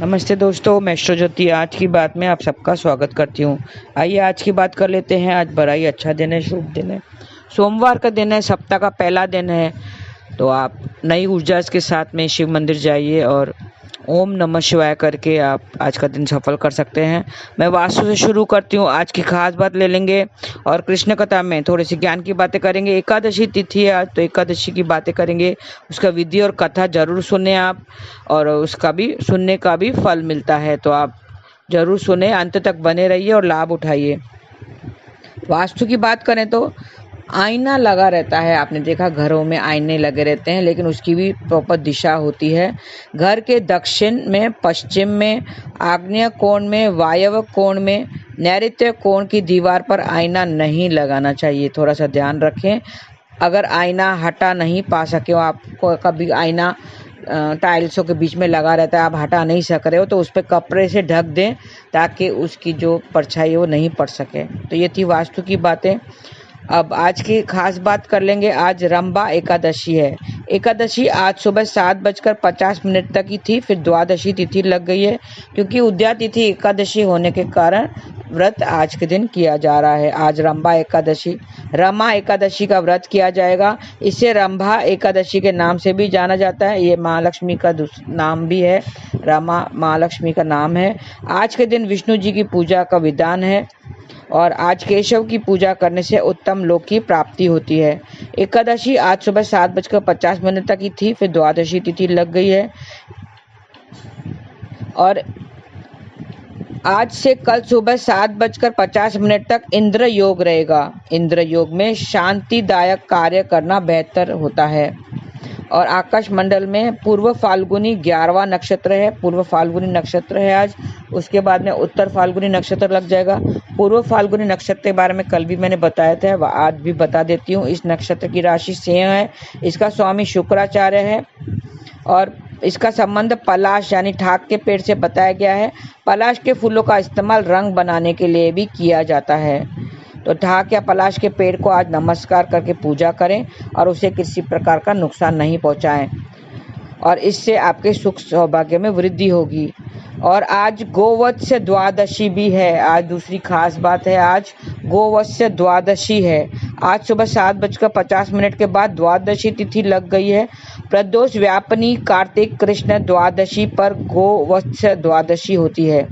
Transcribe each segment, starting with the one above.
नमस्ते दोस्तों, मैं एस्ट्रो ज्योति आज की बात में आप सबका स्वागत करती हूँ। आइए आज की बात कर लेते हैं। आज बड़ा ही अच्छा दिन है, शुभ दिन है, सोमवार का दिन है, सप्ताह का पहला दिन है। तो आप नई ऊर्जा के साथ में शिव मंदिर जाइए और ओम नमः शिवाय करके आप आज का दिन सफल कर सकते हैं। मैं वास्तु से शुरू करती हूँ। आज की खास बात ले लेंगे और कृष्ण कथा में थोड़ी सी ज्ञान की बातें करेंगे। एकादशी तिथि है आज, तो एकादशी की बातें करेंगे। उसका विधि और कथा जरूर सुने आप, और उसका भी सुनने का भी फल मिलता है, तो आप जरूर सुने, अंत तक बने रहिए और लाभ उठाइए। वास्तु की बात करें तो आईना लगा रहता है। आपने देखा घरों में आईने लगे रहते हैं, लेकिन उसकी भी प्रॉपर दिशा होती है। घर के दक्षिण में, पश्चिम में, आग्नेय कोण में, वायव्य कोण में, नैऋत्य कोण की दीवार पर आईना नहीं लगाना चाहिए। थोड़ा सा ध्यान रखें। अगर आईना हटा नहीं पा सके हो, आपको कभी आईना टाइल्सों के बीच में लगा रहता है, आप हटा नहीं सक रहे हो, तो उस पर कपड़े से ढक दें ताकि उसकी जो परछाई है वो नहीं पड़ सके। तो ये थी वास्तु की बातें। अब आज की खास बात कर लेंगे। आज रंभा एकादशी है। एकादशी आज सुबह 7:50 तक ही थी, फिर द्वादशी तिथि लग गई है। क्योंकि उद्या तिथि एकादशी होने के कारण व्रत आज के दिन किया जा रहा है। आज रंभा एकादशी, रमा एकादशी का व्रत किया जाएगा। इसे रंभा एकादशी के नाम से भी जाना जाता है। ये महालक्ष्मी का नाम भी है। रमा महालक्ष्मी का नाम है। आज के दिन विष्णु जी की पूजा का विधान है और आज केशव की पूजा करने से उत्तम लोक की प्राप्ति होती है। एकादशी आज सुबह 7:50 तक ही थी, फिर द्वादशी तिथि लग गई है। और आज से कल सुबह 7:50 तक इंद्र योग रहेगा। इंद्र योग में शांतिदायक कार्य करना बेहतर होता है। और आकाश मंडल में पूर्व फाल्गुनी 11वां नक्षत्र है। पूर्व फाल्गुनी नक्षत्र है आज। उसके बाद में उत्तर फाल्गुनी नक्षत्र लग जाएगा। पूर्व फाल्गुनी नक्षत्र के बारे में कल भी मैंने बताया था, वह आज भी बता देती हूँ। इस नक्षत्र की राशि सिंह है। इसका स्वामी शुक्राचार्य है और इसका संबंध पलाश यानी ठाक के पेड़ से बताया गया है। पलाश के फूलों का इस्तेमाल रंग बनाने के लिए भी किया जाता है। तो ठाक या पलाश के पेड़ को आज नमस्कार करके पूजा करें और उसे किसी प्रकार का नुकसान नहीं पहुंचाएं, और इससे आपके सुख सौभाग्य में वृद्धि होगी। और आज गोवत्स्य द्वादशी भी है। आज दूसरी खास बात है, आज गोवत्स्य द्वादशी है। आज सुबह 7:50 के बाद द्वादशी तिथि लग गई है। प्रदोष व्यापनी कार्तिक कृष्ण द्वादशी पर गोवत्स्य द्वादशी होती है।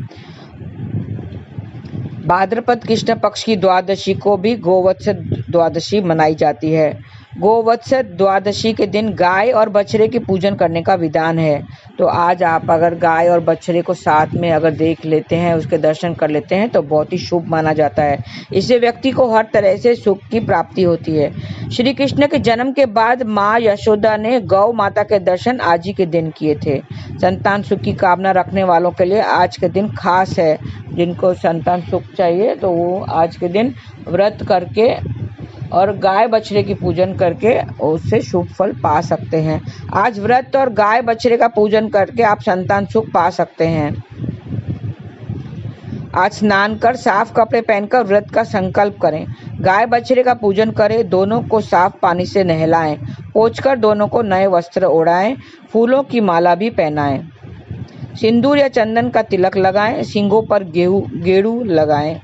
भाद्रपद कृष्ण पक्ष की द्वादशी को भी गोवत्स द्वादशी मनाई जाती है। गोवत्स द्वादशी के दिन गाय और बछड़े के पूजन करने का विधान है। तो आज आप अगर गाय और बछड़े को साथ में अगर देख लेते हैं, उसके दर्शन कर लेते हैं, तो बहुत ही शुभ माना जाता है। इससे व्यक्ति को हर तरह से सुख की प्राप्ति होती है। श्री कृष्ण के जन्म के बाद माँ यशोदा ने गौ माता के दर्शन आज ही के दिन किए थे। संतान सुख की कामना रखने वालों के लिए आज के दिन खास है। जिनको संतान सुख चाहिए तो वो आज के दिन व्रत करके और गाय बछड़े की पूजन करके उससे शुभ फल पा सकते हैं। आज व्रत और गाय बछड़े का पूजन करके आप संतान सुख पा सकते हैं। आज स्नान कर साफ कपड़े पहनकर व्रत का संकल्प करें। गाय बछड़े का पूजन करें। दोनों को साफ पानी से नहलाएं। पोंछकर दोनों को नए वस्त्र ओढ़ाएं। फूलों की माला भी पहनाएं। सिंदूर या चंदन का तिलक लगाएं। सींगों पर गेड़ू लगाएं।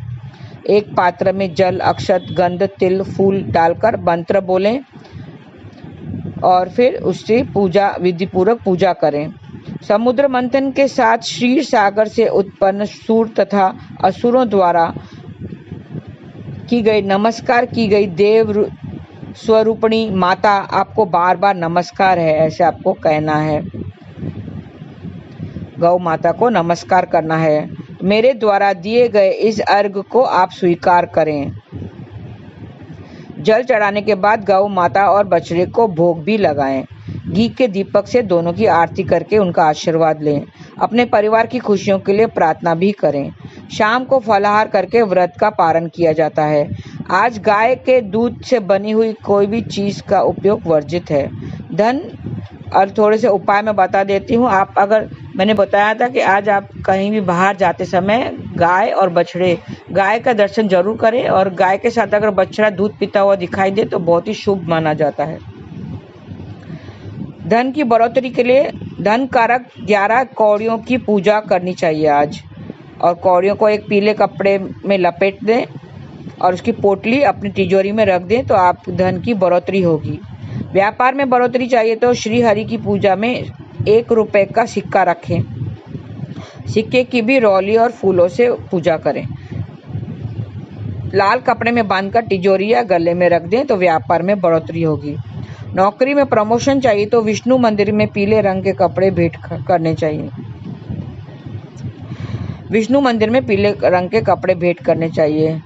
एक पात्र में जल, अक्षत, गंध, तिल, फूल डालकर मंत्र बोलें और फिर उससे पूजा विधि पूर्वक पूजा करें। समुद्र मंथन के साथ क्षीर सागर से उत्पन्न सूर तथा असुरों द्वारा की गई नमस्कार की गई देव स्वरूपिणी माता आपको बार बार नमस्कार है, ऐसे आपको कहना है। गौ माता को नमस्कार करना है। मेरे द्वारा दिए गए इस अर्घ को आप स्वीकार करें। जल चढ़ाने के बाद गौ माता और बछड़े को भोग भी लगाएं। घी के दीपक से दोनों की आरती करके उनका आशीर्वाद लें। अपने परिवार की खुशियों के लिए प्रार्थना भी करें। शाम को फलाहार करके व्रत का पारण किया जाता है। आज गाय के दूध से बनी हुई कोई भी चीज का उपयोग वर्जित है। धन और थोड़े से उपाय मैं बता देती हूँ। आप अगर मैंने बताया था कि आज आप कहीं भी बाहर जाते समय गाय और बछड़े, गाय का दर्शन जरूर करें और गाय के साथ अगर बछड़ा दूध पीता हुआ दिखाई दे तो बहुत ही शुभ माना जाता है। धन की बढ़ोतरी के लिए धन कारक 11 कौड़ियों की पूजा करनी चाहिए आज। और कौड़ियों को एक पीले कपड़े में लपेट दें और उसकी पोटली अपनी तिजोरी में रख दें तो आप धन की बढ़ोतरी होगी। व्यापार में बढ़ोतरी चाहिए तो श्री हरि की पूजा में 1 रुपए का सिक्का रखें। सिक्के की भी रौली और फूलों से पूजा करें। लाल कपड़े में बांधकर तिजोरी या गले में रख दें तो व्यापार में बढ़ोतरी होगी। नौकरी में प्रमोशन चाहिए तो विष्णु मंदिर में पीले रंग के कपड़े भेंट करने चाहिए। विष्णु मंदिर में पीले रंग के कपड़े भेंट करने चाहिए।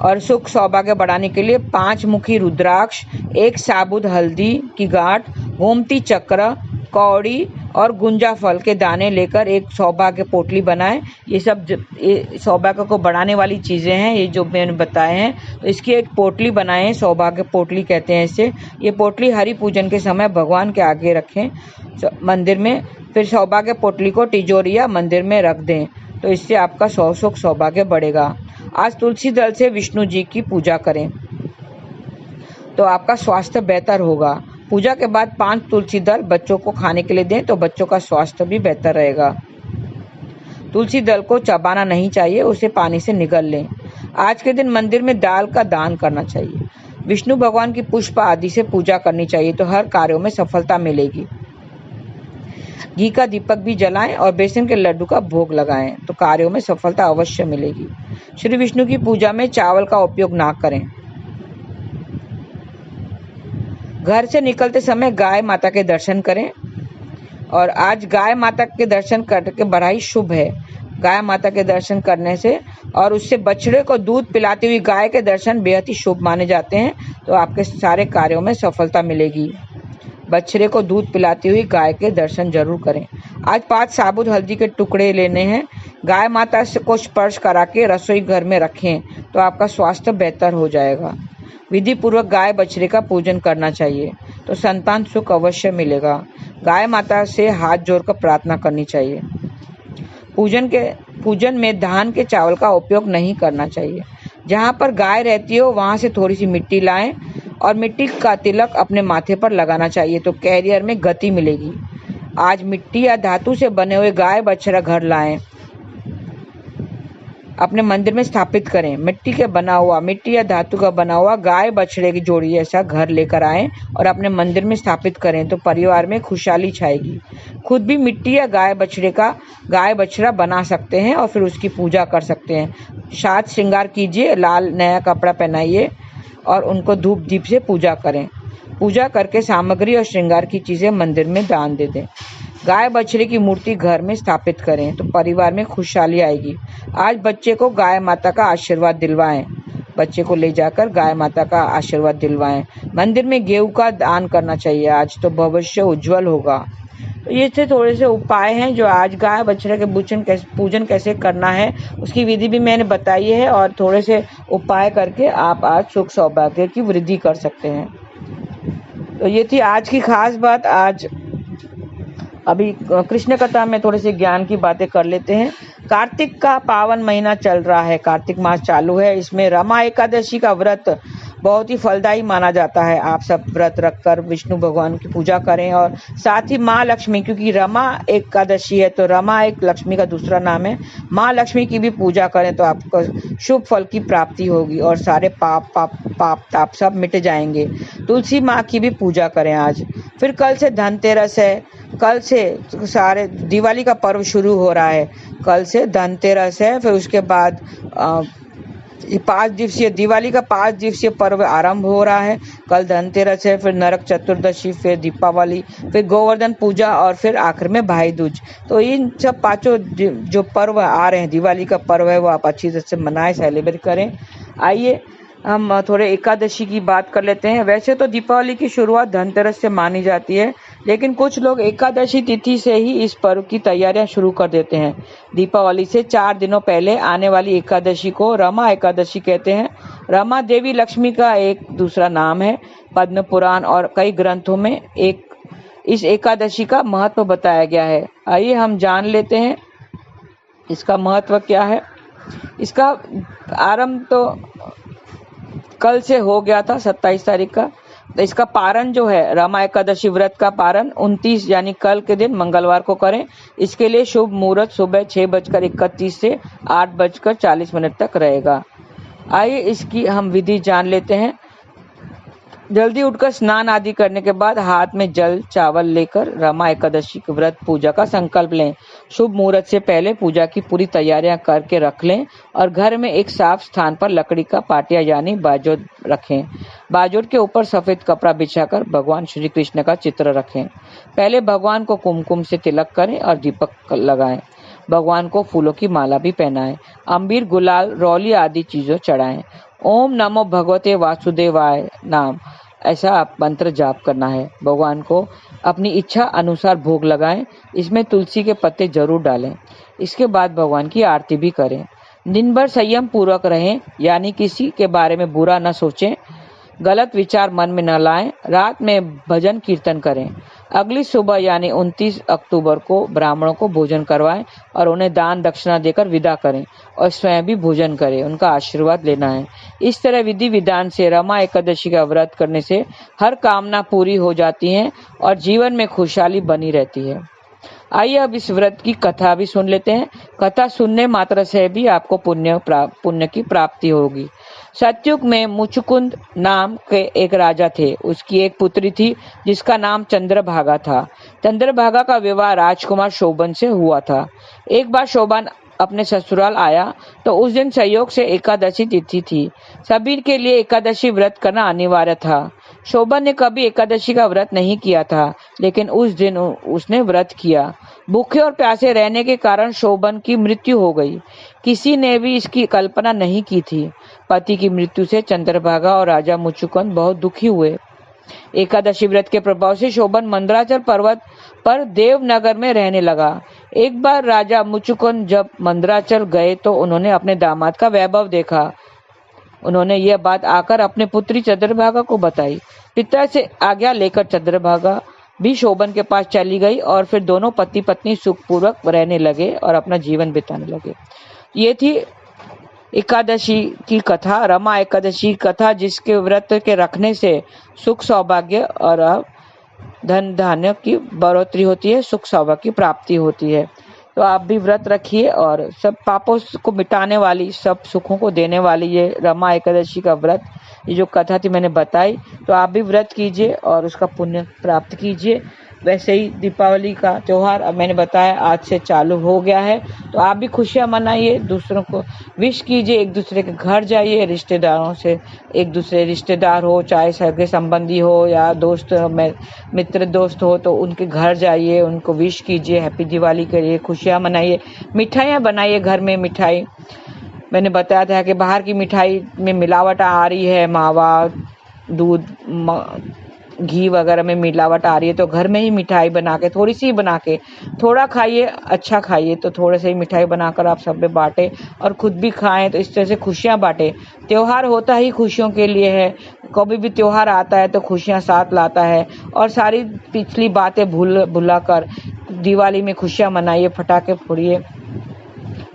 और सुख सौभाग्य बढ़ाने के लिए 5 मुखी रुद्राक्ष, 1 साबुत हल्दी की गांठ, गोमती चक्र, कौड़ी और गुंजा फल के दाने लेकर एक सौभाग्य पोटली बनाएं। ये सब सौभाग्य को बढ़ाने वाली चीज़ें हैं, ये जो मैंने बताए हैं। तो इसकी एक पोटली बनाएं, सौभाग्य पोटली कहते हैं इसे। ये पोटली हरि पूजन के समय भगवान के आगे रखें मंदिर में। फिर सौभाग्य पोटली को तिजोरी या मंदिर में रख दें तो इससे आपका सुख सौभाग्य बढ़ेगा। आज तुलसी दल से विष्णु जी की पूजा करें तो आपका स्वास्थ्य बेहतर होगा। पूजा के बाद 5 तुलसी दल बच्चों को खाने के लिए दें तो बच्चों का स्वास्थ्य भी बेहतर रहेगा। तुलसी दल को चबाना नहीं चाहिए, उसे पानी से निगल लें। आज के दिन मंदिर में दाल का दान करना चाहिए। विष्णु भगवान की पुष्प आदि से पूजा करनी चाहिए तो हर कार्यों में सफलता मिलेगी। घी का दीपक भी जलाएं और बेसन के लड्डू का भोग लगाएं तो कार्यों में सफलता अवश्य मिलेगी। श्री विष्णु की पूजा में चावल का उपयोग ना करें। घर से निकलते समय गाय माता के दर्शन करें और आज गाय माता के दर्शन करके बड़ा ही शुभ है। गाय माता के दर्शन करने से और उससे बछड़े को दूध पिलाती हुई गाय के दर्शन बेहद ही शुभ माने जाते हैं तो आपके सारे कार्यों में सफलता मिलेगी। बछड़े को दूध पिलाती हुई गाय के दर्शन जरूर करें। आज 5 साबुत हल्दी के टुकड़े लेने हैं। गाय माता को स्पर्श करा के रसोई घर में रखें तो आपका स्वास्थ्य बेहतर हो जाएगा। विधि पूर्वक गाय बछड़े का पूजन करना चाहिए तो संतान सुख अवश्य मिलेगा। गाय माता से हाथ जोड़कर प्रार्थना करनी चाहिए। पूजन में धान के चावल का उपयोग नहीं करना चाहिए। जहाँ पर गाय रहती हो वहाँ से थोड़ी सी मिट्टी लाएं और मिट्टी का तिलक अपने माथे पर लगाना चाहिए तो कैरियर में गति मिलेगी। आज मिट्टी या धातु से बने हुए गाय बछड़ा घर लाएं, अपने मंदिर में स्थापित करें। मिट्टी या धातु का बना हुआ गाय बछड़े की जोड़ी ऐसा घर लेकर आएं और अपने मंदिर में स्थापित करें तो परिवार में खुशहाली छाएगी। खुद भी मिट्टी या गाय बछड़ा बना सकते हैं और फिर उसकी पूजा कर सकते हैं। साज श्रृंगार कीजिए, लाल नया कपड़ा पहनाइए और उनको धूप दीप से पूजा करें। पूजा करके सामग्री और श्रृंगार की चीजें मंदिर में दान दे दें। गाय बछड़े की मूर्ति घर में स्थापित करें तो परिवार में खुशहाली आएगी। आज बच्चे को गाय माता का आशीर्वाद दिलवाएं। बच्चे को ले जाकर गाय माता का आशीर्वाद दिलवाएं। मंदिर में गेहूं का दान करना चाहिए आज तो भविष्य उज्जवल होगा। तो ये थे थोड़े से उपाय हैं जो आज गाय बछड़े के पूजन कैसे करना है उसकी विधि भी मैंने बताई है और थोड़े से उपाय करके आप आज सुख सौभाग्य की वृद्धि कर सकते हैं। तो ये थी आज की खास बात। आज अभी कृष्ण कथा में थोड़े से ज्ञान की बातें कर लेते हैं। कार्तिक का पावन महीना चल रहा है, कार्तिक मास चालू है। इसमें रमा एकादशी का व्रत बहुत ही फलदायी माना जाता है। आप सब व्रत रखकर विष्णु भगवान की पूजा करें और साथ ही माँ लक्ष्मी, क्योंकि रमा एकादशी है तो रमा एक लक्ष्मी का दूसरा नाम है, माँ लक्ष्मी की भी पूजा करें तो आपको शुभ फल की प्राप्ति होगी और सारे पाप ताप सब मिट जाएंगे। तुलसी माँ की भी पूजा करें आज। फिर कल से धनतेरस है, कल से सारे दिवाली का पर्व शुरू हो रहा है। कल से धनतेरस है, फिर उसके बाद 5 दिवसीय दिवाली का 5 दिवसीय पर्व आरंभ हो रहा है। कल धनतेरस है, फिर नरक चतुर्दशी, फिर दीपावली, फिर गोवर्धन पूजा और फिर आखिर में भाई दूज। तो इन सब 5 जो पर्व आ रहे हैं, दिवाली का पर्व है वो आप अच्छी तरह से मनाएं, सेलिब्रेट करें। आइए हम थोड़े एकादशी की बात कर लेते हैं। वैसे तो दीपावली की शुरुआत धनतेरस से मानी जाती है, लेकिन कुछ लोग एकादशी तिथि से ही इस पर्व की तैयारियां शुरू कर देते हैं। दीपावली से 4 दिनों पहले आने वाली एकादशी को रमा एकादशी कहते हैं। रमा देवी लक्ष्मी का एक दूसरा नाम है। पद्म पुराण और कई ग्रंथों में इस एकादशी का महत्व बताया गया है। आइए हम जान लेते हैं इसका महत्व क्या है। इसका आरंभ तो कल से हो गया था 27 तारीख का। तो इसका पारण जो है रमा एकादशी व्रत का पारण 29 यानी कल के दिन मंगलवार को करें। इसके लिए शुभ मुहूर्त सुबह 6:31 से 8:40 तक रहेगा। आइए इसकी हम विधि जान लेते हैं। जल्दी उठकर स्नान आदि करने के बाद हाथ में जल चावल लेकर रमा एकादशी के व्रत पूजा का संकल्प लें। शुभ मुहूर्त से पहले पूजा की पूरी तैयारियां करके रख लें और घर में एक साफ स्थान पर लकड़ी का पाटिया यानी बाजोट रखें। बाजोट के ऊपर सफेद कपड़ा बिछाकर भगवान श्री कृष्ण का चित्र रखें। पहले भगवान को कुमकुम से तिलक करें और दीपक लगाएं। भगवान को फूलों की माला भी पहनाएं। अम्बीर, गुलाल, रौली आदि चीजों चढ़ाएं। ओम नमो भगवते वासुदेवाय नाम ऐसा आप मंत्र जाप करना है। भगवान को अपनी इच्छा अनुसार भोग लगाएं। इसमें तुलसी के पत्ते जरूर डालें। इसके बाद भगवान की आरती भी करें। दिन भर संयम पूर्वक रहें, यानी किसी के बारे में बुरा न सोचें, गलत विचार मन में न लाएं। रात में भजन कीर्तन करें। अगली सुबह यानी 29 अक्टूबर को ब्राह्मणों को भोजन करवाएं और उन्हें दान दक्षिणा देकर विदा करें और स्वयं भी भोजन करें, उनका आशीर्वाद लेना है। इस तरह विधि विधान से रमा एकादशी का व्रत करने से हर कामना पूरी हो जाती है और जीवन में खुशहाली बनी रहती है। आइए अब इस व्रत की कथा भी सुन लेते हैं। कथा सुनने मात्र से भी आपको पुण्य की प्राप्ति होगी। सतयुग में मुचुकुंद नाम के एक राजा थे। उसकी एक पुत्री थी जिसका नाम चंद्रभागा था। चंद्रभागा का विवाह राजकुमार शोभन से हुआ था। एक बार शोभन अपने ससुराल आया तो उस दिन संयोग से एकादशी तिथि थी। सभी के लिए एकादशी व्रत करना अनिवार्य था। शोभन ने कभी एकादशी का व्रत नहीं किया था, लेकिन उस दिन उसने व्रत किया। भूखे और प्यासे रहने के कारण शोभन की मृत्यु हो गई। किसी ने भी इसकी कल्पना नहीं की थी। पति की मृत्यु से चंद्रभागा और राजा मुचुकुंद बहुत दुखी हुए। एकादशी व्रत के प्रभाव से शोभन मंदराचल पर्वत पर देवनगर में रहने लगा। एक बार राजा मुचुकुंद जब मंदराचल गए तो उन्होंने अपने दामाद का वैभव देखा। उन्होंने यह बात आकर अपने पुत्री चंद्रभागा को बताई। पिता से आज्ञा लेकर चंद्रभागा भी शोभन के पास चली गई और फिर दोनों पति पत्नी सुखपूर्वक रहने लगे और अपना जीवन बिताने लगे। ये थी एकादशी की कथा, रमा एकादशी कथा, जिसके व्रत के रखने से सुख सौभाग्य और धन धान्य की बढ़ोतरी होती है, सुख सौभाग्य की प्राप्ति होती है। तो आप भी व्रत रखिए और सब पापों को मिटाने वाली, सब सुखों को देने वाली ये रमा एकादशी का व्रत, ये जो कथा थी मैंने बताई, तो आप भी व्रत कीजिए और उसका पुण्य प्राप्त कीजिए। वैसे ही दीपावली का त्योहार अब मैंने बताया आज से चालू हो गया है, तो आप भी खुशियां मनाइए, दूसरों को विश कीजिए, एक दूसरे के घर जाइए, रिश्तेदारों से एक दूसरे रिश्तेदार हो, चाहे सगे संबंधी हो या दोस्त मित्र दोस्त हो, तो उनके घर जाइए, उनको विश कीजिए, हैप्पी दिवाली करिए, खुशियां मनाइए, मिठाइयाँ बनाइए। घर में मिठाई मैंने बताया था कि बाहर की मिठाई में मिलावट आ रही है, मावा, दूध, घी वगैरह में मिलावट आ रही है, तो घर में ही मिठाई बना के, थोड़ी सी बना के, थोड़ा खाइए, अच्छा खाइए, तो थोड़े से ही मिठाई बनाकर आप सब में बांटें और खुद भी खाएं। तो इस तरह से खुशियां बांटें। त्योहार होता ही खुशियों के लिए है। कभी भी त्योहार आता है तो खुशियां साथ लाता है और सारी पिछली बातें भुला कर दिवाली में खुशियां मनाइए, पटाखे फोड़िए,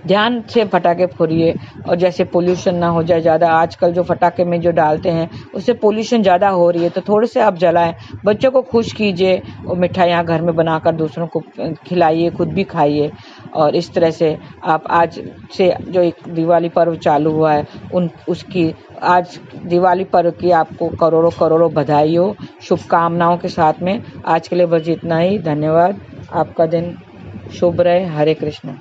ध्यान से पटाखे फोड़िए और जैसे पोल्यूशन ना हो जाए ज़्यादा। आजकल जो पटाखे में जो डालते हैं उससे पोल्यूशन ज़्यादा हो रही है, तो थोड़े से आप जलाएं, बच्चों को खुश कीजिए और मिठाइयाँ घर में बनाकर दूसरों को खिलाइए, खुद भी खाइए। और इस तरह से आप आज से जो एक दिवाली पर्व चालू हुआ है उसकी आज दिवाली पर्व की आपको करोड़ों करोड़ों बधाई हो, शुभकामनाओं के साथ में। आज के लिए बस इतना ही। धन्यवाद। आपका दिन शुभ रहे। हरे कृष्ण।